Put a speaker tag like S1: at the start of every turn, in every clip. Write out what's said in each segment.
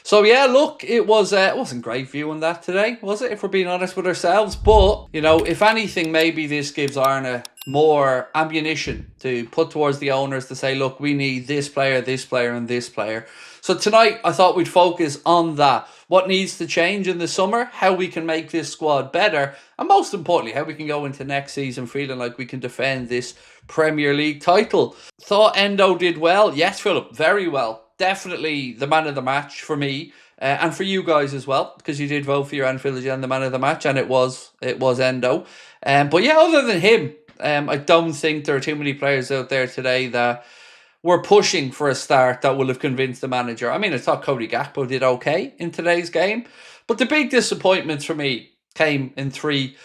S1: So yeah, look, it wasn't great viewing that today, was it? If we're being honest with ourselves, but if anything, maybe this gives Arne more ammunition to put towards the owners to say, look, we need this player, and this player. So tonight, I thought we'd focus on that. What needs to change in the summer, how we can make this squad better, and most importantly, how we can go into next season feeling like we can defend this Premier League title. Thought Endo did well. Yes, Philip, very well. Definitely the man of the match for me. And for you guys as well, because you did vote for your Anfield Agenda man of the match, and it was Endo. But yeah, other than him, I don't think there are too many players out there today that were pushing for a start that will have convinced the manager. I mean, I thought Cody Gakpo did okay in today's game, but the big disappointments for me came in three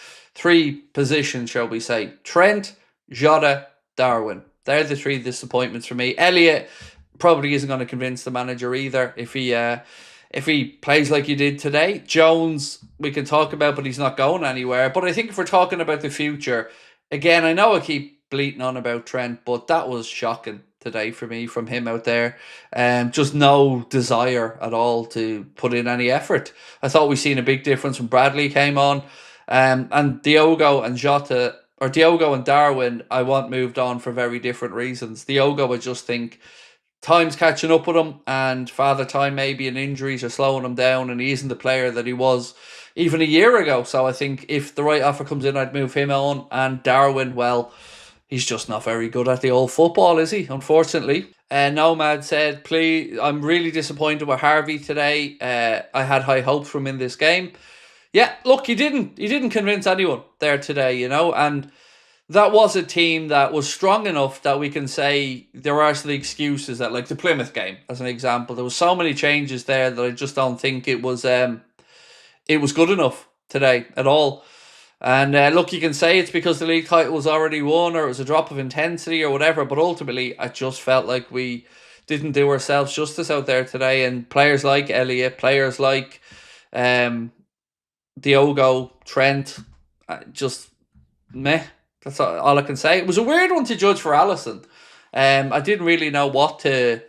S1: positions, shall we say. Trent, Jota, Darwin. They're the three disappointments for me. Elliott probably isn't going to convince the manager either if he plays like he did today. Jones, we can talk about, but he's not going anywhere. But I think if we're talking about the future, again, I know I keep bleating on about Trent, but that was shocking today for me from him out there. Just no desire at all to put in any effort. I thought we seen a big difference when Bradley came on. And Diogo and Jota, or Diogo and Darwin, I want moved on for very different reasons. Diogo, I just think time's catching up with him, and Father Time maybe and injuries are slowing him down, and he isn't the player that he was even a year ago. So I think if the right offer comes in, I'd move him on. And Darwin, well, he's just not very good at the old football, is he? Unfortunately. Nomad said, please, I'm really disappointed with Harvey today. I had high hopes from him in this game. Yeah, look, he didn't convince anyone there today, and that was a team that was strong enough that we can say there are some excuses that, like the Plymouth game, as an example, there was so many changes there that I just don't think it was good enough today at all. And look, you can say it's because the league title was already won, or it was a drop of intensity or whatever, but ultimately I just felt like we didn't do ourselves justice out there today. And players like Elliott, players like Diogo, Trent, just meh. That's all I can say. It was a weird one to judge for Alisson. I didn't really know what to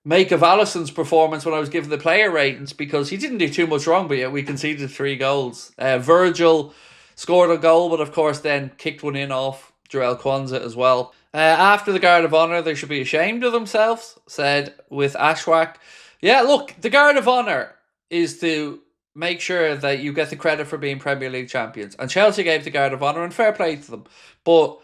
S1: make of Alisson's performance when I was given the player ratings, because he didn't do too much wrong, but yet we conceded 3 goals. Virgil scored a goal, but of course then kicked one in off Jarell Kwanzaa as well. After the Guard of Honour, they should be ashamed of themselves, said with Ashwak. Yeah, look, the Guard of Honour is to make sure that you get the credit for being Premier League champions. And Chelsea gave the Guard of Honour, and fair play to them. But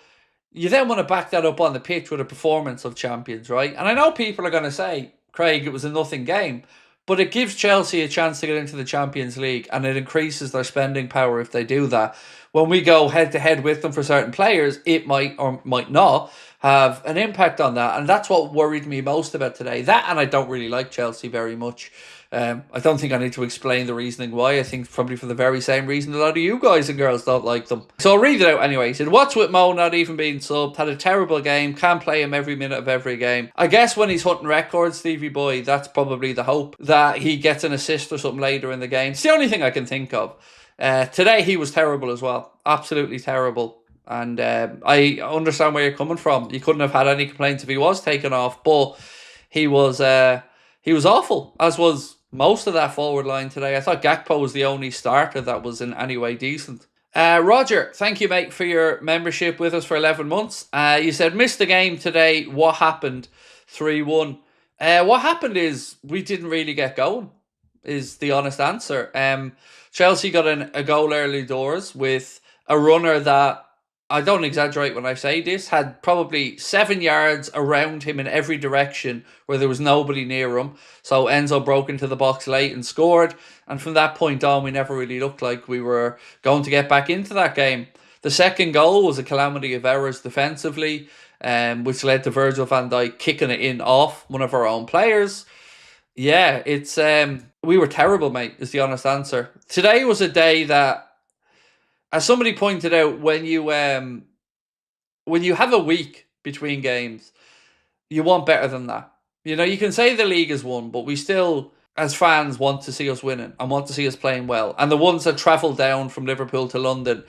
S1: you then want to back that up on the pitch with a performance of champions, right? And I know people are going to say, Craig, it was a nothing game. But it gives Chelsea a chance to get into the Champions League, and it increases their spending power if they do that. When we go head-to-head with them for certain players, it might or might not have an impact on that. And that's what worried me most about today. That, and I don't really like Chelsea very much. I don't think I need to explain the reasoning why. I think probably for the very same reason a lot of you guys and girls don't like them. So I'll read it out anyway. He said, what's with Mo not even being subbed? Had a terrible game. Can't play him every minute of every game. I guess when he's hunting records, Stevie boy, that's probably the hope that he gets an assist or something later in the game. It's the only thing I can think of. Today he was terrible as well. Absolutely terrible. And I understand where you're coming from. You couldn't have had any complaints if he was taken off, but he was awful, as was most of that forward line today. I thought Gakpo was the only starter that was in any way decent. Roger, thank you, mate, for your membership with us for 11 months. You said, missed the game today. What happened? 3-1. What happened is we didn't really get going, is the honest answer. Chelsea got a goal early doors with a runner that, I don't exaggerate when I say this, had probably 7 yards around him in every direction where there was nobody near him. So Enzo broke into the box late and scored. And from that point on, we never really looked like we were going to get back into that game. The second goal was a calamity of errors defensively, which led to Virgil van Dijk kicking it in off one of our own players. Yeah, it's we were terrible, mate, is the honest answer. Today was a day that, as somebody pointed out, when you have a week between games, you want better than that. You can say the league has won, but we still, as fans, want to see us winning and want to see us playing well. And the ones that travel down from Liverpool to London,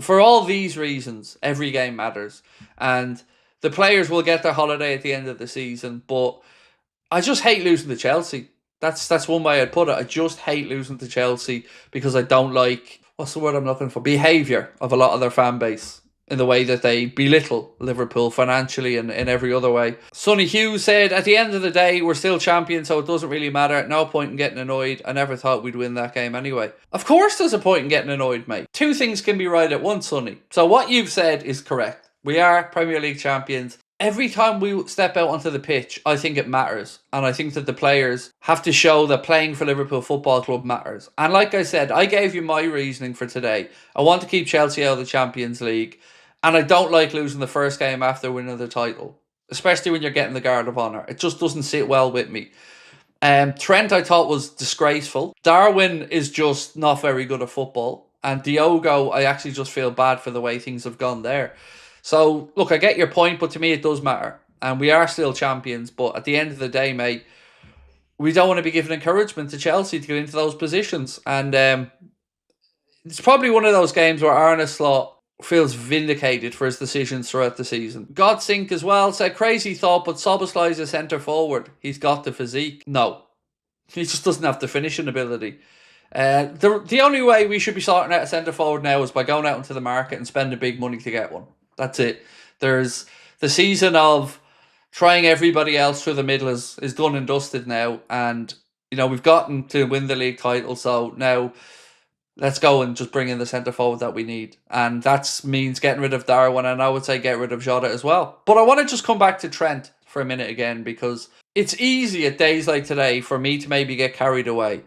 S1: for all these reasons, every game matters. And the players will get their holiday at the end of the season, but I just hate losing to Chelsea. That's one way I'd put it. I just hate losing to Chelsea because I don't like, what's the word I'm looking for? Behaviour of a lot of their fan base in the way that they belittle Liverpool financially and in every other way. Sonny Hughes said, at the end of the day, we're still champions, so it doesn't really matter. No point in getting annoyed. I never thought we'd win that game anyway. Of course there's a point in getting annoyed, mate. Two things can be right at once, Sonny. So what you've said is correct. We are Premier League champions. Every time we step out onto the pitch, I think it matters. And I think that the players have to show that playing for Liverpool Football Club matters. And like I said, I gave you my reasoning for today. I want to keep Chelsea out of the Champions League. And I don't like losing the first game after winning the title, especially when you're getting the Guard of Honour. It just doesn't sit well with me. Trent, I thought, was disgraceful. Darwin is just not very good at football. And Diogo, I actually just feel bad for the way things have gone there. So, look, I get your point, but to me it does matter. And we are still champions, but at the end of the day, mate, we don't want to be giving encouragement to Chelsea to get into those positions. And it's probably one of those games where Arne Slot feels vindicated for his decisions throughout the season. Godsink as well said, crazy thought, but Szoboszlai is a centre forward. He's got the physique. No, he just doesn't have the finishing ability. The only way we should be sorting out a centre forward now is by going out into the market and spending big money to get one. That's it. There's the season of trying everybody else through the middle is done and dusted now. And, you know, we've gotten to win the league title. So now let's go and just bring in the centre forward that we need. And that means getting rid of Darwin. And I would say get rid of Jota as well. But I want to just come back to Trent for a minute again, because it's easy at days like today for me to maybe get carried away.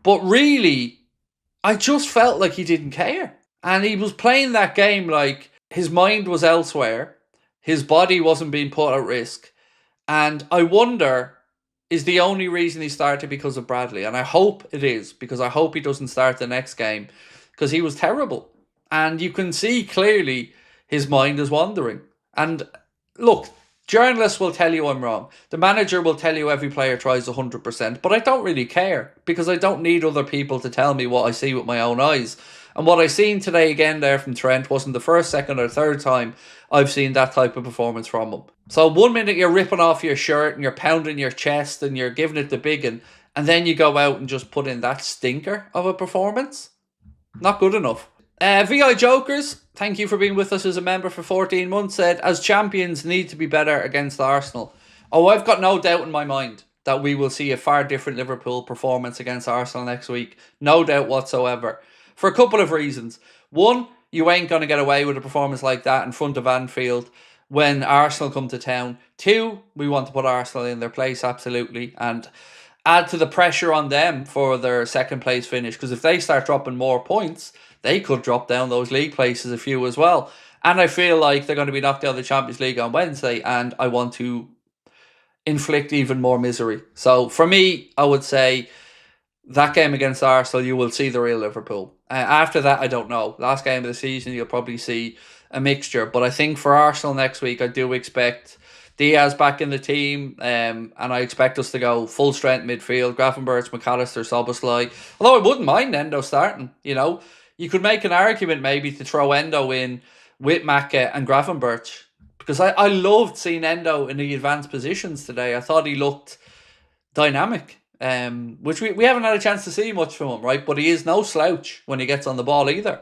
S1: But really, I just felt like he didn't care. And he was playing that game like his mind was elsewhere. His body wasn't being put at risk. And I wonder, is the only reason he started because of Bradley? And I hope it is, because I hope he doesn't start the next game, because he was terrible. And you can see clearly his mind is wandering. And look, journalists will tell you I'm wrong. The manager will tell you every player tries 100%. But I don't really care, because I don't need other people to tell me what I see with my own eyes. And what I seen today again there from Trent wasn't the first, second or third time I've seen that type of performance from him. So 1 minute you're ripping off your shirt and you're pounding your chest and you're giving it the big one, and then you go out and just put in that stinker of a performance. Not good enough. VI Jokers, thank you for being with us as a member for 14 months, said, as champions need to be better against Arsenal. Oh, I've got no doubt in my mind that we will see a far different Liverpool performance against Arsenal next week. No doubt whatsoever. For a couple of reasons. One, you ain't going to get away with a performance like that in front of Anfield when Arsenal come to town. Two, we want to put Arsenal in their place, absolutely, and add to the pressure on them for their second place finish, because if they start dropping more points, they could drop down those league places a few as well. And I feel like they're going to be knocked out of the Champions League on Wednesday, and I want to inflict even more misery. So for me, I would say that game against Arsenal, you will see the real Liverpool. After that, I don't know. Last game of the season, you'll probably see a mixture. But I think for Arsenal next week, I do expect Diaz back in the team. And I expect us to go full strength midfield. Gravenberch, McAllister, Szoboszlai. Although I wouldn't mind Endo starting. You know, you could make an argument maybe to throw Endo in with Maka and Gravenberch. Because I loved seeing Endo in the advanced positions today. I thought he looked dynamic. Which we haven't had a chance to see much from him, right? But he is no slouch when he gets on the ball either.